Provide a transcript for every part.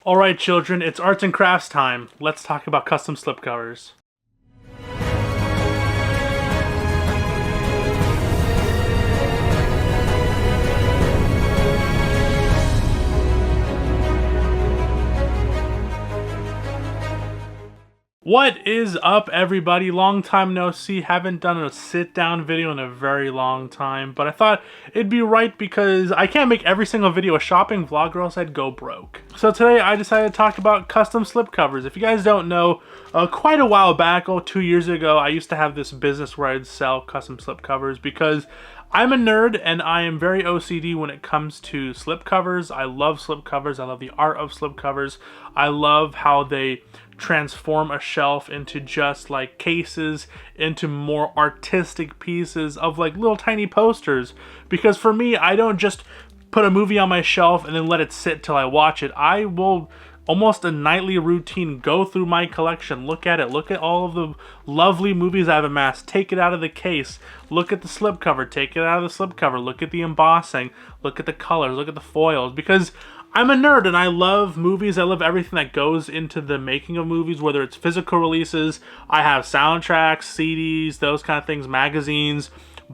Alright children, it's arts and crafts time. Let's talk about custom slipcovers. What is up, everybody? Long time no see. Haven't done a sit-down video in a very long time, but I thought it'd be right because I can't make every single video a shopping vlog or else I'd go broke. So today I decided to talk about custom slipcovers. If you guys don't know, quite a while back, 2 years ago, I used to have this business where I'd sell custom slipcovers because I'm a nerd and I am very OCD when it comes to slipcovers. I love slipcovers. I love the art of slipcovers. I love how they transform a shelf into just like cases, into more artistic pieces of like little tiny posters. Because for me, I don't just put a movie on my shelf and then let it sit till I watch it. I will almost a nightly routine go through my collection, look at it, look at all of the lovely movies I've amassed, take it out of the case, look at the slipcover, take it out of the slipcover, look at the embossing, look at the colors, look at the foils, because I'm a nerd and I love movies. I love everything that goes into the making of movies, whether it's physical releases. I have soundtracks, CDs, those kind of things, magazines,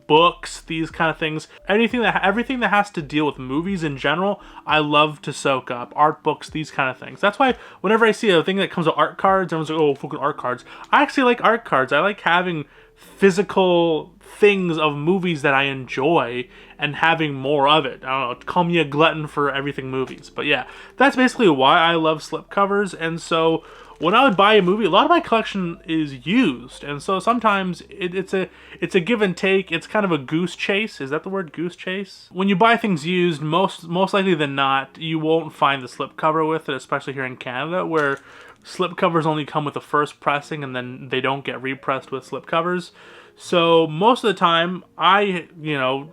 books, these kind of things. Everything that has to deal with movies in general, I love to soak up. Art books, these kind of things. That's why whenever I see a thing that comes with art cards, everyone's like, oh, fucking art cards. I actually like art cards. I like having physical things of movies that I enjoy and having more of it. I don't know, call me a glutton for everything movies. But yeah, that's basically why I love slipcovers. And so when I would buy a movie, a lot of my collection is used, and so sometimes it's a give and take. It's kind of a goose chase. Is that the word, goose chase? When you buy things used, most likely than not, you won't find the slipcover with it, especially here in Canada, where slipcovers only come with the first pressing and then they don't get repressed with slipcovers. So most of the time, I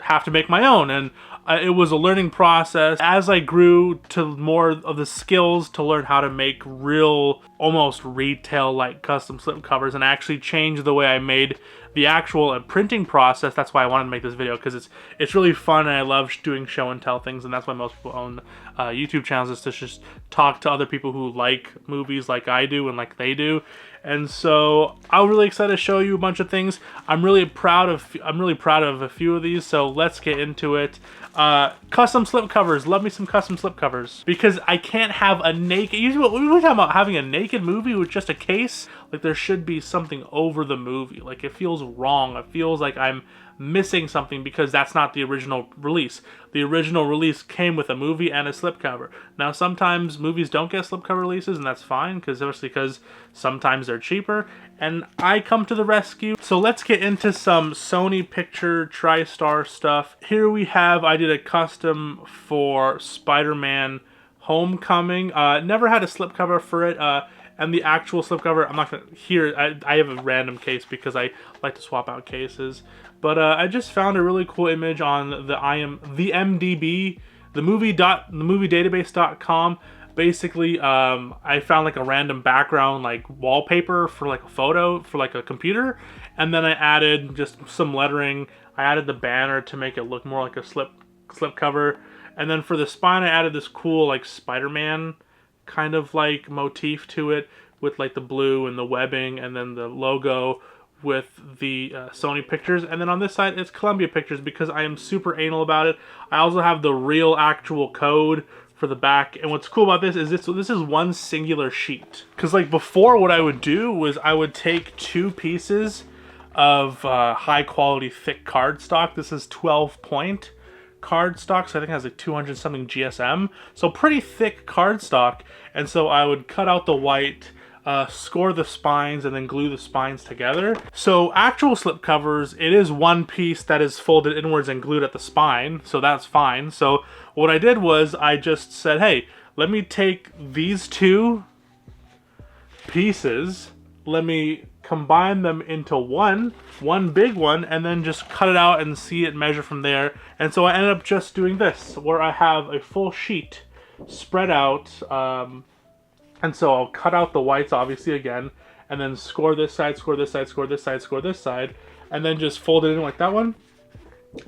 have to make my own, and it was a learning process. As I grew to more of the skills to learn how to make real, almost retail-like custom slipcovers and actually change the way I made the actual printing process. That's why I wanted to make this video, because it's really fun and I love doing show and tell things, and that's why most people own YouTube channels, is to just talk to other people who like movies like I do and like they do. And so I'm really excited to show you a bunch of things. I'm really proud of a few of these, so let's get into it. Custom slipcovers. Love me some custom slipcovers, because I can't have a naked, usually when we're talking about having a naked movie with just a case, like there should be something over the movie. Like it feels wrong. It feels like I'm missing something because that's not the original release. The original release came with a movie and a slipcover. Now sometimes movies don't get slipcover releases, and that's fine, because sometimes they're cheaper, and I come to the rescue. So let's get into some Sony Picture TriStar stuff. Here we have, I did a custom for SpiderMan Homecoming. Never had a slipcover for it. And the actual slipcover, I'm not gonna, here, I have a random case because I like to swap out cases. But I just found a really cool image on the MDB, the moviedatabase.com. Basically, I found like a random background, like wallpaper for like a photo for like a computer, and then I added just some lettering. I added the banner to make it look more like a slipcover, and then for the spine I added this cool like Spider-Man kind of like motif to it, with like the blue and the webbing, and then the logo with the Sony Pictures, and then on this side it's Columbia Pictures, because I am super anal about it. I also have the real actual code for the back, and what's cool about this is this is one singular sheet. Because like before, what I would do was I would take two pieces of high quality thick cardstock. This is 12-point cardstock, so I think it has like 200 something GSM, so pretty thick cardstock. And so I would cut out the white, score the spines, and then glue the spines together. So actual slipcovers, it is one piece that is folded inwards and glued at the spine, so that's fine. So what I did was I just said, hey, let me take these two pieces, let me combine them into one big one, and then just cut it out and see it measure from there. And so I ended up just doing this, where I have a full sheet spread out, and so I'll cut out the whites obviously again, and then score this side, score this side, score this side, score this side, and then just fold it in like that one.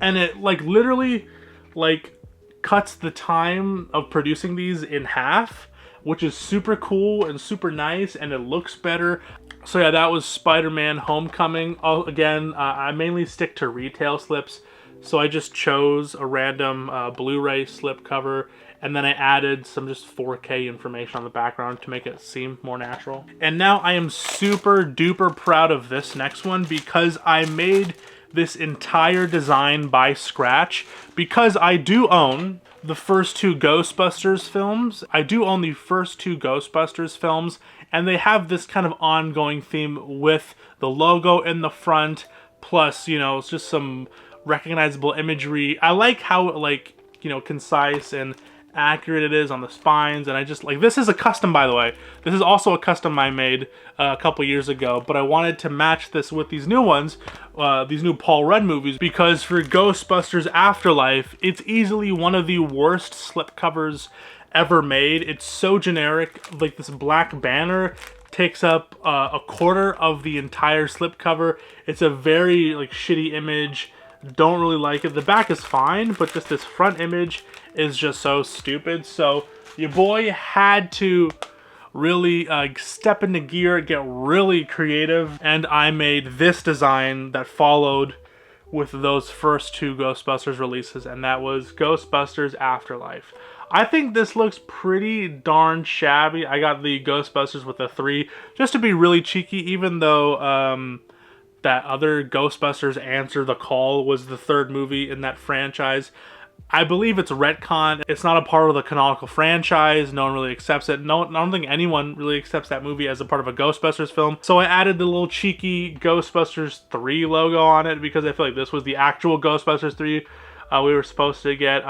And it like literally like cuts the time of producing these in half which is super cool and super nice, and it looks better. So yeah, that was SpiderMan Homecoming. Again, I mainly stick to retail slips, so I just chose a random Blu-ray slipcover, and then I added some just 4K information on the background to make it seem more natural. And now I am super duper proud of this next one because I made this entire design by scratch, because I do own the first two Ghostbusters films. I do own the first two Ghostbusters films, and they have this kind of ongoing theme with the logo in the front, plus, you know, it's just some recognizable imagery. I like how, like, you know, concise and accurate it is on the spines, and I just like, this is a custom, by the way. This is also a custom I made a couple years ago, but I wanted to match this with these new ones, these new Paul Rudd movies, because for Ghostbusters Afterlife, it's easily one of the worst slipcovers ever made. It's so generic. Like, this black banner takes up a quarter of the entire slipcover. It's a very like shitty image. Don't really like it. The back is fine, but just this front image is just so stupid. So your boy had to really step into gear, get really creative, and I made this design that followed with those first two Ghostbusters releases, and that was Ghostbusters Afterlife. I think this looks pretty darn shabby. I got the Ghostbusters with a 3 just to be really cheeky, even though that other Ghostbusters Answer the Call was the third movie in that franchise. I believe it's retcon. It's not a part of the canonical franchise. No one really accepts it. No, I don't think anyone really accepts that movie as a part of a Ghostbusters film. So I added the little cheeky Ghostbusters 3 logo on it because I feel like this was the actual Ghostbusters 3 we were supposed to get.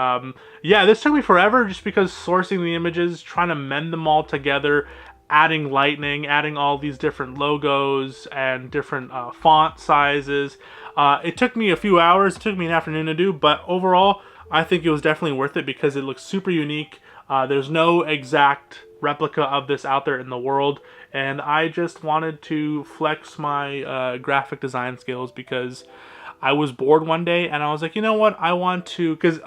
Yeah, this took me forever just because sourcing the images, trying to mend them all together, adding lightning, adding all these different logos and different font sizes. It took me a few hours. It took me an afternoon to do, but overall, I think it was definitely worth it because it looks super unique. There's no exact replica of this out there in the world, and I just wanted to flex my graphic design skills because I was bored one day and I was like, you know what, I want to, because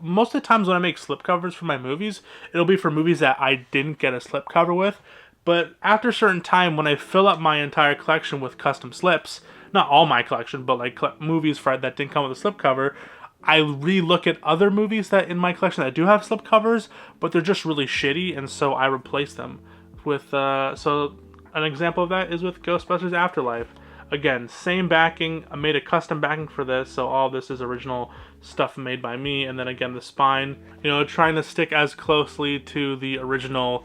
most of the times when I make slipcovers for my movies, it'll be for movies that I didn't get a slipcover with. But after a certain time, when I fill up my entire collection with custom slips, not all my collection, but like movies that didn't come with a slipcover, I re-look at other movies that in my collection that do have slipcovers, but they're just really shitty, and so I replace them with, so an example of that is with Ghostbusters Afterlife. Again, same backing. I made a custom backing for this, so all this is original stuff made by me. And then again, the spine, you know, trying to stick as closely to the original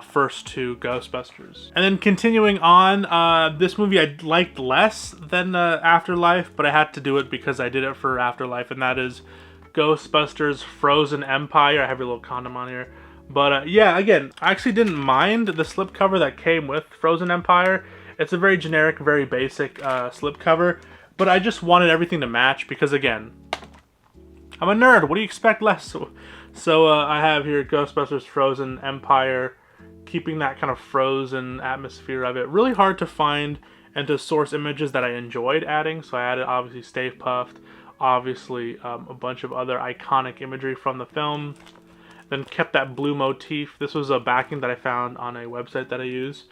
first two Ghostbusters. And then continuing on, this movie I liked less than Afterlife, but I had to do it because I did it for Afterlife, and that is Ghostbusters Frozen Empire. I have a little condom on here. But yeah, again, I actually didn't mind the slipcover that came with Frozen Empire. It's a very generic, very basic slipcover, but I just wanted everything to match because, again, I'm a nerd. What do you expect less? So I have here Ghostbusters Frozen Empire, keeping that kind of frozen atmosphere of it. Really hard to find and to source images that I enjoyed adding, so I added, obviously, Stay Puft, obviously a bunch of other iconic imagery from the film, then kept that blue motif. This was a backing that I found on a website that I use.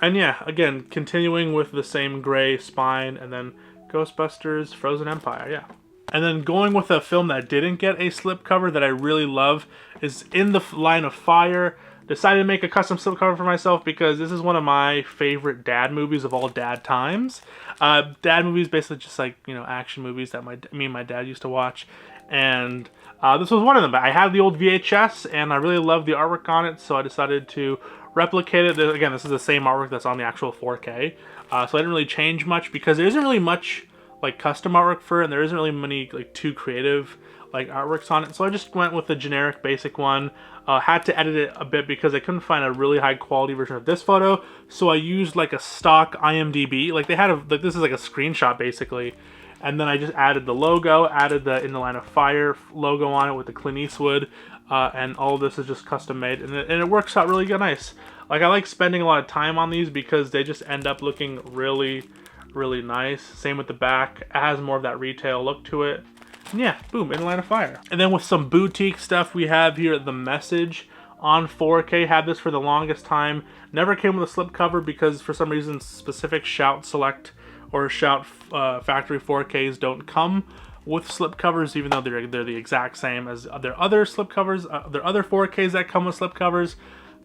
And yeah, again, continuing with the same gray spine, and then Ghostbusters Frozen Empire, yeah. And then going with a film that didn't get a slipcover that I really love is In the Line of Fire. Decided to make a custom slipcover for myself because this is one of my favorite dad movies of all dad times. Dad movies, basically just like, you know, action movies that me and my dad used to watch. And this was one of them. I had the old VHS, and I really loved the artwork on it, so I decided to replicate it. Again, this is the same artwork that's on the actual 4K, so I didn't really change much because there isn't really much like custom artwork for it, and there isn't really many like too creative like artworks on it, so I just went with the generic basic one. Had to edit it a bit because I couldn't find a really high quality version of this photo, so I used like a stock IMDb, like they had like this is like a screenshot basically, and then I just added the logo, added the In the Line of Fire logo on it with the Clint Eastwood. And all of this is just custom made, and it works out really good, nice. Like, I like spending a lot of time on these because they just end up looking really, really nice. Same with the back. It has more of that retail look to it. And yeah, boom, In the Line of Fire. And then with some boutique stuff, we have here The Message on 4K. Had this for the longest time. Never came with a slipcover because for some reason specific Shout Select or Shout Factory 4Ks don't come with slipcovers, even though they're the exact same as their other slipcovers, their other 4Ks that come with slipcovers.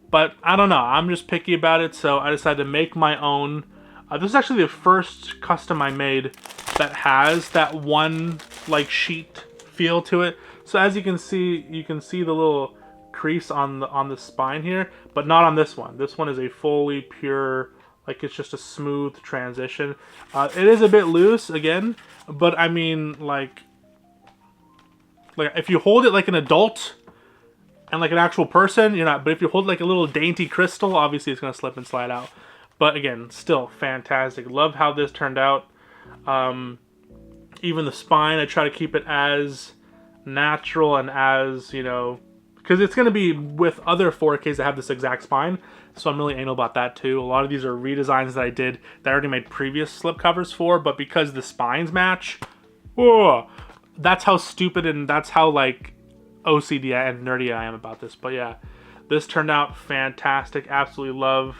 But I don't know, I'm just picky about it, so I decided to make my own. This is actually the first custom I made that has that one like sheet feel to it. So as you can see the little crease on the spine here, but not on this one. This one is a fully pure, like it's just a smooth transition. It is a bit loose again, but I mean like if you hold it like an adult and like an actual person, you're not. But if you hold like a little dainty crystal, obviously it's gonna slip and slide out. But again, still fantastic. Love how this turned out. Even the spine, I try to keep it as natural and as, you know, because it's going to be with other 4Ks that have this exact spine. So I'm really anal about that too. A lot of these are redesigns that I did that I already made previous slipcovers for, but because the spines match, whoa, that's how stupid and that's how like OCD and nerdy I am about this. But yeah, this turned out fantastic. Absolutely love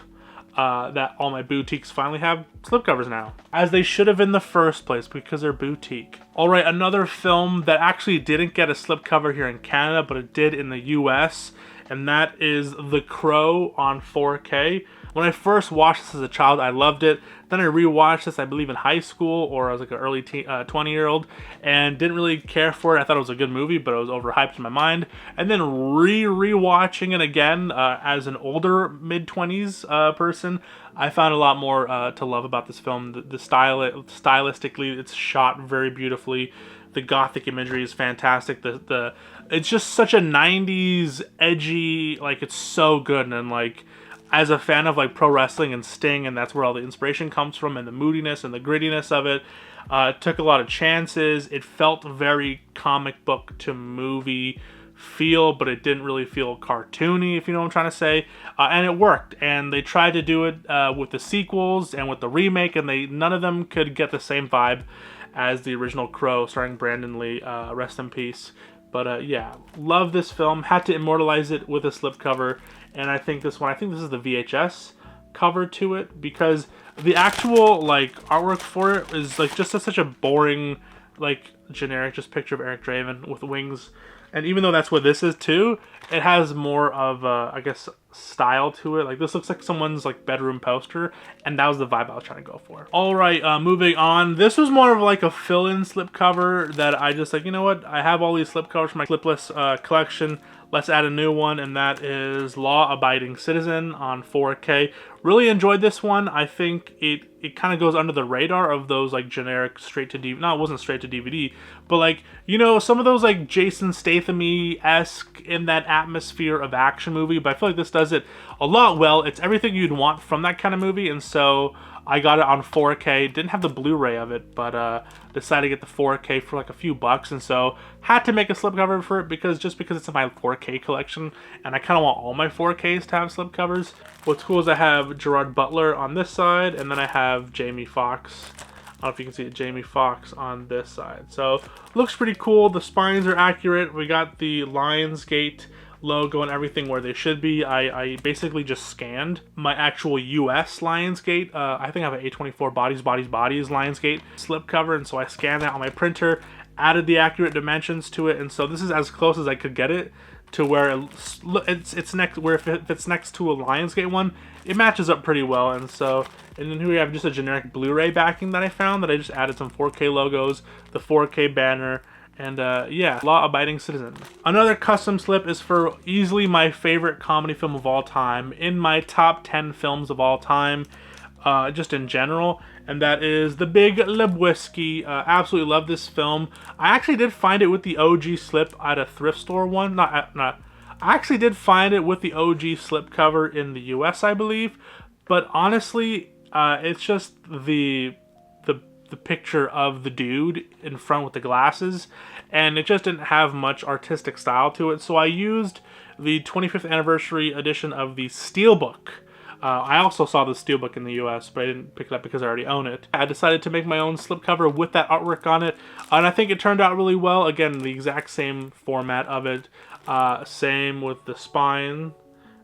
that all my boutiques finally have slipcovers now, as they should have in the first place because they're boutique. All right, another film that actually didn't get a slipcover here in Canada, but it did in the US, and that is The Crow on 4K. When I first watched this as a child, I loved it. Then I rewatched this, I believe, in high school, or I was like an early 20-year-old, and didn't really care for it. I thought it was a good movie, but it was overhyped in my mind. And then rewatching it again as an older mid-20s person, I found a lot more to love about this film. Stylistically, it's shot very beautifully. The gothic imagery is fantastic. It's just such a 90s edgy, like it's so good. And like, as a fan of like pro wrestling and Sting, and that's where all the inspiration comes from, and the moodiness and the grittiness of it, it took a lot of chances. It felt very comic book to movie feel, but it didn't really feel cartoony, if you know what I'm trying to say. And it worked. And they tried to do it with the sequels and with the remake, and none of them could get the same vibe as the original Crow starring Brandon Lee. Rest in peace. But yeah, love this film. Had to immortalize it with a slipcover. And I think this is the VHS cover to it, because the actual like artwork for it is like just such a boring, like generic just picture of Eric Draven with wings. And even though that's what this is too, it has more of I guess style to it. Like this looks like someone's like bedroom poster, and that was the vibe I was trying to go for. All right, moving on. This was more of like a fill-in slipcover that I just like, you know what? I have all these slipcovers for my clipless collection. Let's add a new one, and that is Law Abiding Citizen on 4K. Really enjoyed this one. I think it kind of goes under the radar of those like generic straight to DVD. No, it wasn't straight to DVD, but like, you know, some of those like Jason Statham-esque in that atmosphere of action movie, but I feel like this does it a lot well. It's everything you'd want from that kind of movie, and so I got it on 4K. Didn't have the Blu-ray of it, but decided to get the 4K for like a few bucks, and so had to make a slipcover for it because it's in my 4K collection, and I kind of want all my 4Ks to have slipcovers. What's cool is I have Gerard Butler on this side, and then I have Jamie Foxx. I don't know if you can see it, Jamie Foxx on this side. So looks pretty cool. The spines are accurate. We got the Lionsgate logo and everything where they should be. I basically just scanned my actual US Lionsgate. I think I have an A24 Bodies Lionsgate slipcover, and so I scanned that on my printer, added the accurate dimensions to it, and so this is as close as I could get it to where it's next, where if it's next to a Lionsgate one, it matches up pretty well. And then here we have just a generic Blu-ray backing that I found, that I just added some 4K logos, the 4K banner, and yeah, Law Abiding Citizen. Another custom slip is for easily my favorite comedy film of all time, in my top 10 films of all time, just in general, and that is The Big Lebowski. Absolutely love this film. I actually did find it with the OG slip at a thrift store one. I actually did find it with the OG slipcover in the US, I believe, but honestly, it's just the picture of the dude in front with the glasses, and it just didn't have much artistic style to it, so I used the 25th anniversary edition of the Steelbook. I also saw the Steelbook in the US, but I didn't pick it up because I already own it. I decided to make my own slipcover with that artwork on it, and I think it turned out really well. Again, the exact same format of it, same with the spine,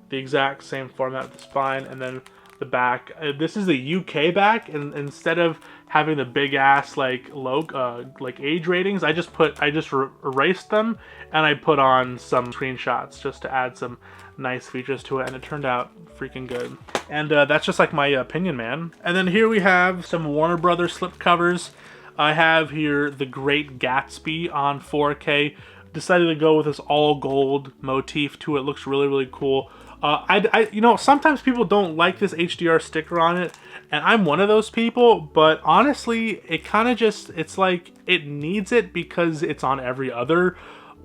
the exact same format of the spine, and then the back. This is the UK back, and instead of having the big ass like like age ratings, I just erased them, and I put on some screenshots just to add some nice features to it, and it turned out freaking good. And that's just like my opinion, man. And then here we have some Warner Brothers slipcovers. I have here The Great Gatsby on 4K. Decided to go with this all gold motif to it. Looks really, really cool. You know, sometimes people don't like this HDR sticker on it, and I'm one of those people, but honestly, it kind of just, it's like, it needs it because it's on every other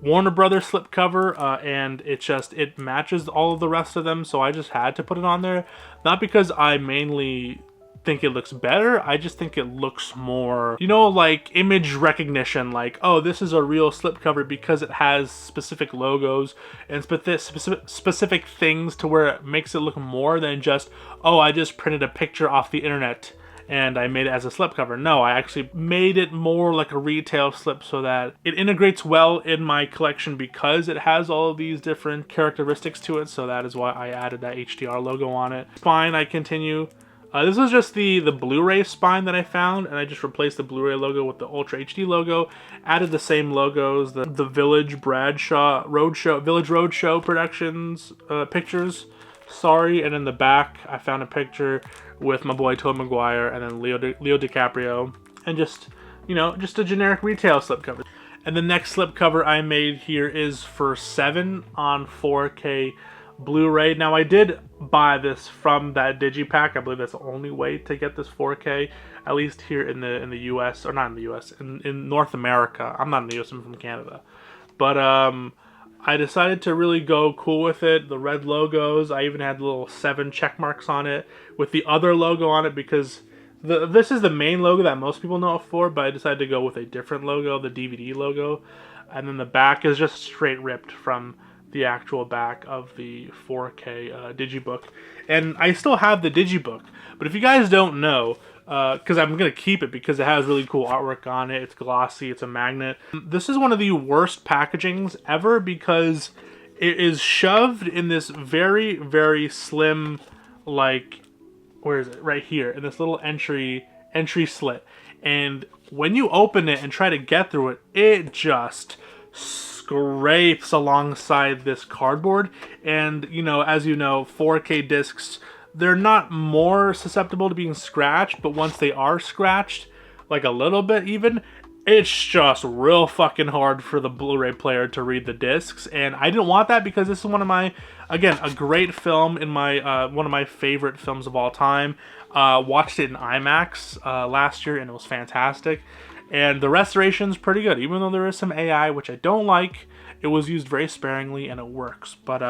Warner Brothers slipcover, and it matches all of the rest of them, so I just had to put it on there. Not because I mainly think it looks better, I just think it looks more, you know, like image recognition, like, oh, this is a real slipcover because it has specific logos and specific things to where it makes it look more than just, oh, I just printed a picture off the internet and I made it as a slipcover. No, I actually made it more like a retail slip so that it integrates well in my collection because it has all of these different characteristics to it, so that is why I added that HDR logo on it. Spine, I continue. This was just the Blu-ray spine that I found, and I just replaced the Blu-ray logo with the Ultra HD logo, added the same logos, the Village Roadshow Productions pictures, sorry, and in the back I found a picture with my boy Tobey Maguire and then Leo DiCaprio, and just, you know, just a generic retail slipcover. And the next slipcover I made here is for Seven on 4K Blu-ray. Now, I did buy this from that digipack. I believe that's the only way to get this 4K, at least here in the US, or not in the US, in North America. I'm not in the US, I'm from Canada. But I decided to really go cool with it. The red logos, I even had little 7 check marks on it with the other logo on it because this is the main logo that most people know it for, but I decided to go with a different logo, the DVD logo. And then the back is just straight ripped from the actual back of the 4K digibook. And I still have the digibook, but if you guys don't know, because I'm going to keep it because it has really cool artwork on it, it's glossy, it's a magnet. This is one of the worst packagings ever because it is shoved in this very, very slim, like, where is it? Right here, in this little entry slit. And when you open it and try to get through it, it just scrapes alongside this cardboard. And, you know, as you know, 4K discs, they're not more susceptible to being scratched, but once they are scratched, like a little bit even, it's just real fucking hard for the Blu-ray player to read the discs. And I didn't want that because this is one of my, again, a great film in my, one of my favorite films of all time. Watched it in IMAX last year and it was fantastic. And the restoration's pretty good, even though there is some AI, which I don't like. It was used very sparingly and it works. But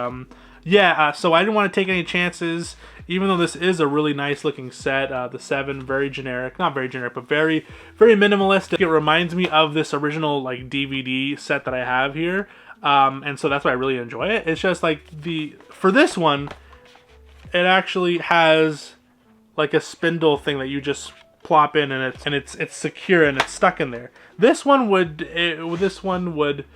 yeah, so I didn't want to take any chances, even though this is a really nice looking set. The 7, very generic, not very generic, but very, very minimalist. It reminds me of this original like DVD set that I have here. And so that's why I really enjoy it. It's just like for this one, it actually has like a spindle thing that you just plop in and it's secure and it's stuck in there. This one would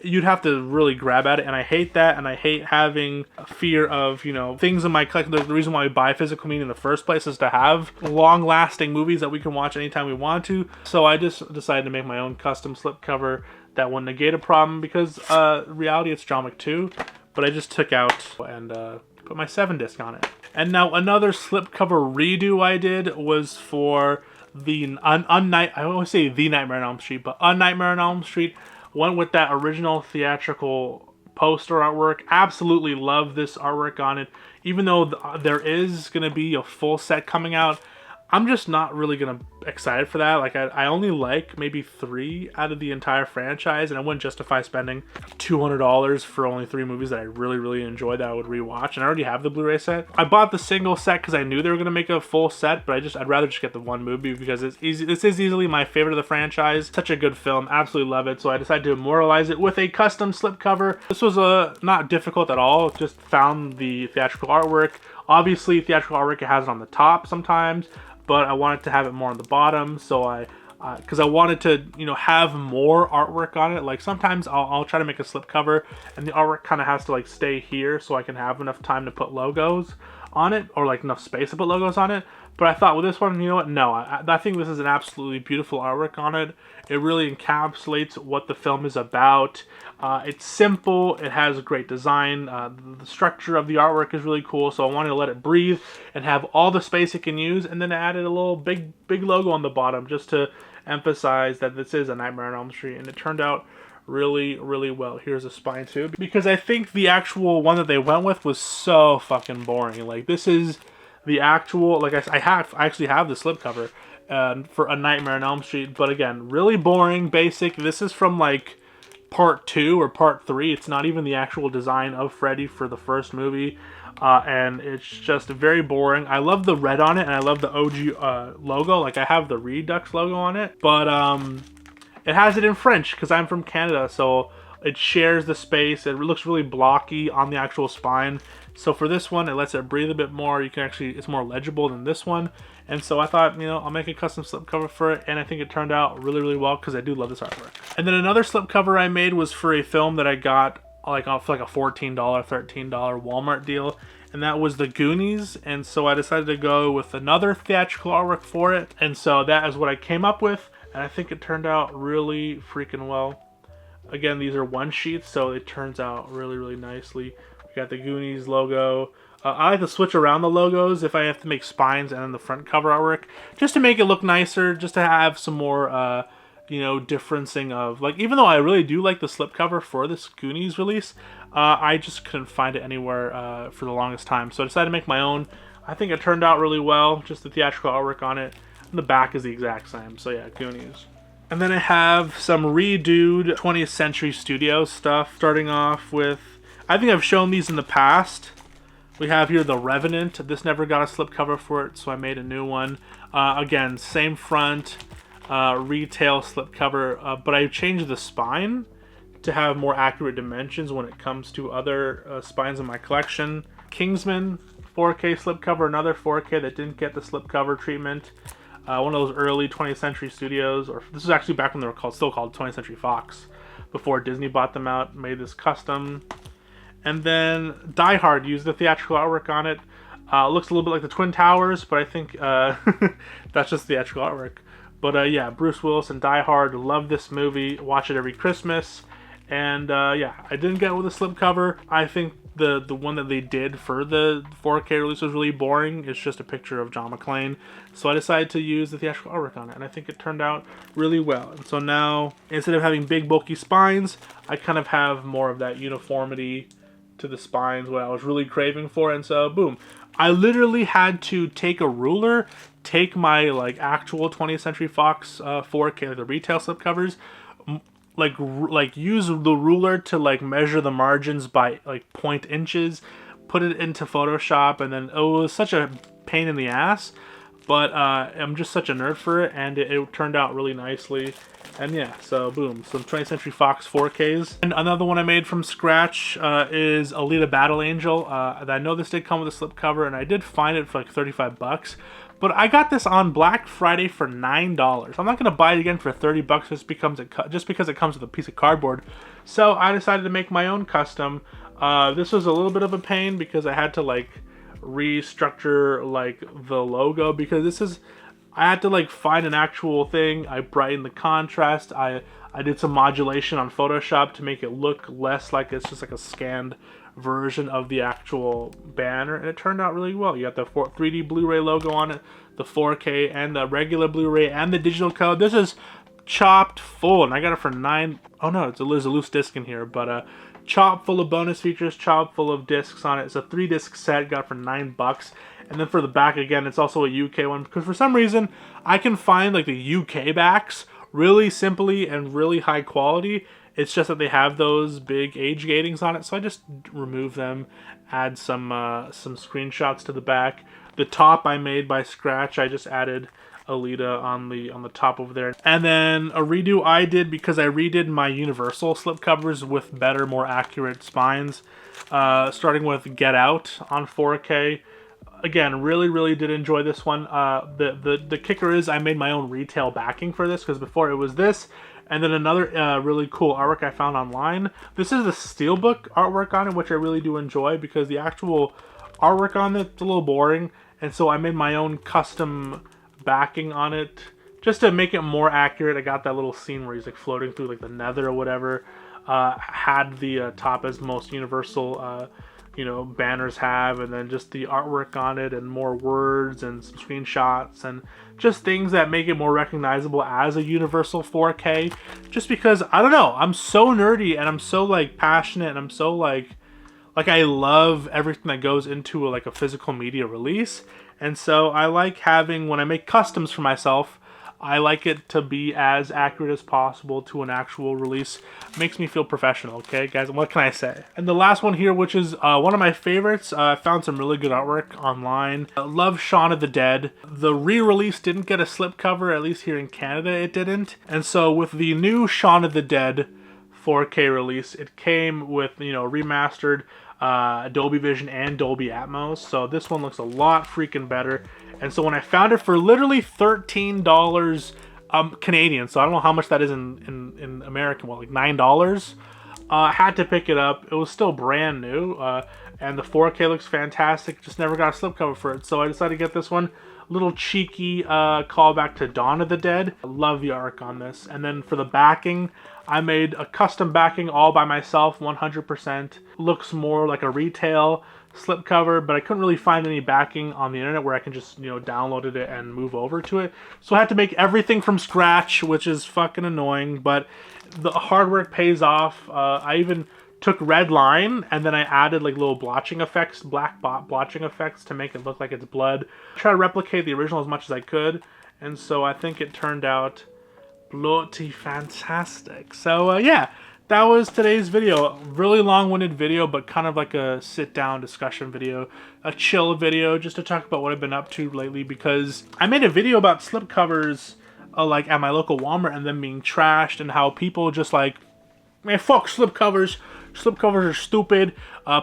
you'd have to really grab at it, and I hate that, and I hate having a fear of, you know, things in my collection. The reason why we buy physical media in the first place is to have long-lasting movies that we can watch anytime we want to. So I just decided to make my own custom slipcover that would negate a problem because reality it's John Wick 2, but I just took out and put my 7 disc on it. And now another slipcover redo I did was for the I always say The Nightmare on Elm Street, but A Nightmare on Elm Street. Went with that original theatrical poster artwork. Absolutely love this artwork on it. Even though there is going to be a full set coming out, I'm just not really going to excited for that. Like I only like maybe 3 out of the entire franchise, and I wouldn't justify spending $200 for only 3 movies that I really, really enjoyed that I would rewatch. And I already have the Blu-ray set. I bought the single set because I knew they were going to make a full set, but I'd rather just get the one movie because it's easy. This is easily my favorite of the franchise. Such a good film, absolutely love it. So I decided to immortalize it with a custom slipcover. This was not difficult at all. Just found the theatrical artwork. Obviously, theatrical artwork, it has it on the top sometimes, but I wanted to have it more on the bottom, so I because I wanted to, you know, have more artwork on it. Like sometimes I'll try to make a slipcover and the artwork kind of has to like stay here so I can have enough time to put logos on it, or like enough space to put logos on it. But I thought with this one, you know what, no, I think this is an absolutely beautiful artwork on it. It really encapsulates what the film is about. It's simple, it has a great design, the structure of the artwork is really cool, so I wanted to let it breathe and have all the space it can use, and then added a little big logo on the bottom just to emphasize that this is a Nightmare on Elm Street, and it turned out really well. Here's a spine too, because I think the actual one that they went with was so fucking boring. Like this is the actual, like I actually have the slipcover for A Nightmare on Elm Street, but again, really boring, basic. This is from like part 2 or part 3. It's not even the actual design of Freddy for the first movie, and it's just very boring. I love the red on it, and I love the OG logo. Like I have the Redux logo on it, but it has it in French because I'm from Canada, so it shares the space. It looks really blocky on the actual spine. So for this one, it lets it breathe a bit more. You can actually, it's more legible than this one. And so I thought, you know, I'll make a custom slipcover for it, and I think it turned out really well because I do love this artwork. And then another slipcover I made was for a film that I got like off like a $14, $13 Walmart deal, and that was the Goonies. And so I decided to go with another theatrical artwork for it, and so that is what I came up with, and I think it turned out really freaking well. Again, these are one sheets, so it turns out really nicely. We got the Goonies logo. I like to switch around the logos if I have to make spines and then the front cover artwork, just to make it look nicer, just to have some more, you know, differencing of, like, even though I really do like the slipcover for this Goonies release, I just couldn't find it anywhere for the longest time. So I decided to make my own. I think it turned out really well, just the theatrical artwork on it. And the back is the exact same, so yeah, Goonies. And then I have some redoed 20th Century Studios stuff, starting off with, I think I've shown these in the past. We have here The Revenant. This never got a slipcover for it, so I made a new one. Again, same front, retail slipcover, but I changed the spine to have more accurate dimensions when it comes to other spines in my collection. Kingsman 4K slipcover, another 4K that didn't get the slipcover treatment. One of those early 20th Century Studios, or this is actually back when they were still called 20th Century Fox, before Disney bought them out, made this custom. And then Die Hard used the theatrical artwork on it. Looks a little bit like the Twin Towers, but I think that's just theatrical artwork. But yeah, Bruce Willis and Die Hard, love this movie, watch it every Christmas. And yeah, I didn't get it with a slipcover. I think the one that they did for the 4K release was really boring. It's just a picture of John McClane. So I decided to use the theatrical artwork on it, and I think it turned out really well. And so now, instead of having big bulky spines, I kind of have more of that uniformity to the spines, what I was really craving for. And so boom, I literally had to take a ruler, take my like actual 20th Century Fox 4K, like the retail slipcovers, like use the ruler to like measure the margins by like 0.8 inches, put it into Photoshop, and then it was such a pain in the ass, but I'm just such a nerd for it, and it turned out really nicely. And yeah, so boom, some 20th Century Fox 4Ks. And another one I made from scratch is Alita Battle Angel. I know this did come with a slipcover, and I did find it for like 35 bucks. But I got this on Black Friday for $9. I'm not going to buy it again for 30 bucks just because it comes with a piece of cardboard. So I decided to make my own custom. This was a little bit of a pain because I had to like restructure like the logo, because I had to like find an actual thing. I brightened the contrast. I did some modulation on Photoshop to make it look less like it's just like a scanned version of the actual banner, and it turned out really well. You got the 3D Blu-ray logo on it, the 4K and the regular Blu-ray and the digital code. This is chopped full, and I got it for $9. Oh no, there's a loose disc in here, but chopped full of bonus features, chopped full of discs on it. It's a 3-disc set, got it for $9. And then for the back, again, it's also a UK one, because for some reason I can find like the UK backs really simply and really high quality. It's just that they have those big age gatings on it, so I just remove them, add some screenshots to the back. The top I made by scratch. I just added Alita on the top over there. And then a redo I did because I redid my Universal slipcovers with better, more accurate spines. Starting with Get Out on 4K. again, really did enjoy this one. The kicker is I made my own retail backing for this, because before it was this, and then another really cool artwork I found online. This is the steelbook artwork on it, which I really do enjoy, because the actual artwork on it's a little boring, and so I made my own custom backing on it just to make it more accurate. I got that little scene where he's like floating through like the nether or whatever. Had the top as most Universal you know, banners have, and then just the artwork on it and more words and some screenshots and just things that make it more recognizable as a Universal 4K. Just because, I don't know, I'm so nerdy and I'm so like passionate and I'm so like I love everything that goes into like a physical media release. And so I like having, when I make customs for myself, I like it to be as accurate as possible to an actual release. Makes me feel professional, okay, guys? What can I say? And the last one here, which is one of my favorites. I found some really good artwork online. Love Shaun of the Dead. The re-release didn't get a slipcover, at least here in Canada it didn't. And so with the new Shaun of the Dead 4K release, it came with, you know, remastered Dolby Vision and Dolby Atmos. So this one looks a lot freaking better. And so when I found it for literally $13 Canadian, so I don't know how much that is in American, what, like $9? I had to pick it up. It was still brand new, and the 4K looks fantastic. Just never got a slipcover for it, so I decided to get this one. Little cheeky callback to Dawn of the Dead. I love the arc on this. And then for the backing, I made a custom backing all by myself, 100%. Looks more like a retail slipcover, but I couldn't really find any backing on the internet where I can just, you know, download it and move over to it. So I had to make everything from scratch, which is fucking annoying, but the hard work pays off. I even took red line and then I added like little blotching effects, black blotching effects to make it look like it's blood. I tried to replicate the original as much as I could, and so I think it turned out bloody fantastic. So yeah, that was today's video. Really long-winded video, but kind of like a sit-down discussion video, a chill video, just to talk about what I've been up to lately, because I made a video about slipcovers like at my local Walmart and them being trashed, and how people just like, man, fuck slipcovers. Slipcovers are stupid.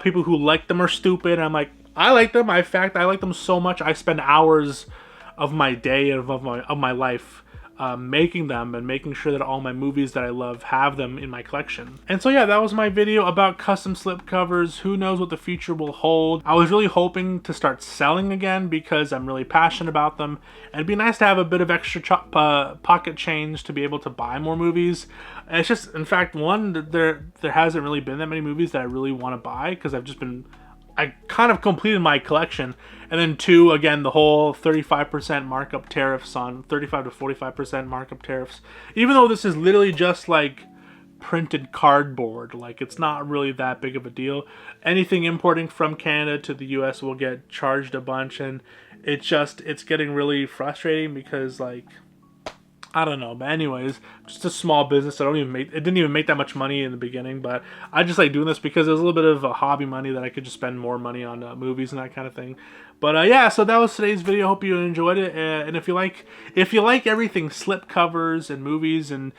People who like them are stupid. And I'm like, I like them. In fact, I like them so much. I spend hours of my day and of my life making them and making sure that all my movies that I love have them in my collection. And so yeah, that was my video about custom slipcovers. Who knows what the future will hold. I was really hoping to start selling again because I'm really passionate about them, and it'd be nice to have a bit of extra pocket change to be able to buy more movies. And it's just, in fact, one, there hasn't really been that many movies that I really want to buy, because I kind of completed my collection. And then two, again, the whole 35% markup tariffs on 35 to 45% markup tariffs. Even though this is literally just like printed cardboard, like it's not really that big of a deal. Anything importing from Canada to the US will get charged a bunch, and it's getting really frustrating because, like, I don't know, but anyways, just a small business. It didn't even make that much money in the beginning, but I just like doing this because it was a little bit of a hobby money that I could just spend more money on movies and that kind of thing. But yeah, so that was today's video. Hope you enjoyed it. And if you like everything slipcovers and movies and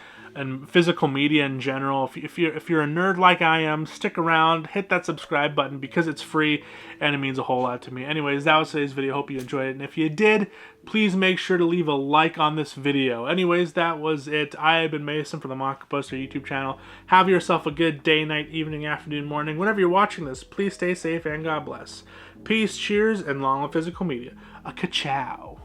physical media in general, if you're a nerd like I am, stick around, hit that subscribe button because it's free and it means a whole lot to me. Anyways, that was today's video. Hope you enjoyed it, and if you did, please make sure to leave a like on this video. Anyways, that was it. I have been Mason from the Maka Poster YouTube channel. Have yourself a good day, night, evening, afternoon, morning. Whenever you're watching this, please stay safe and God bless. Peace, cheers, and long live physical media. A ka-chow.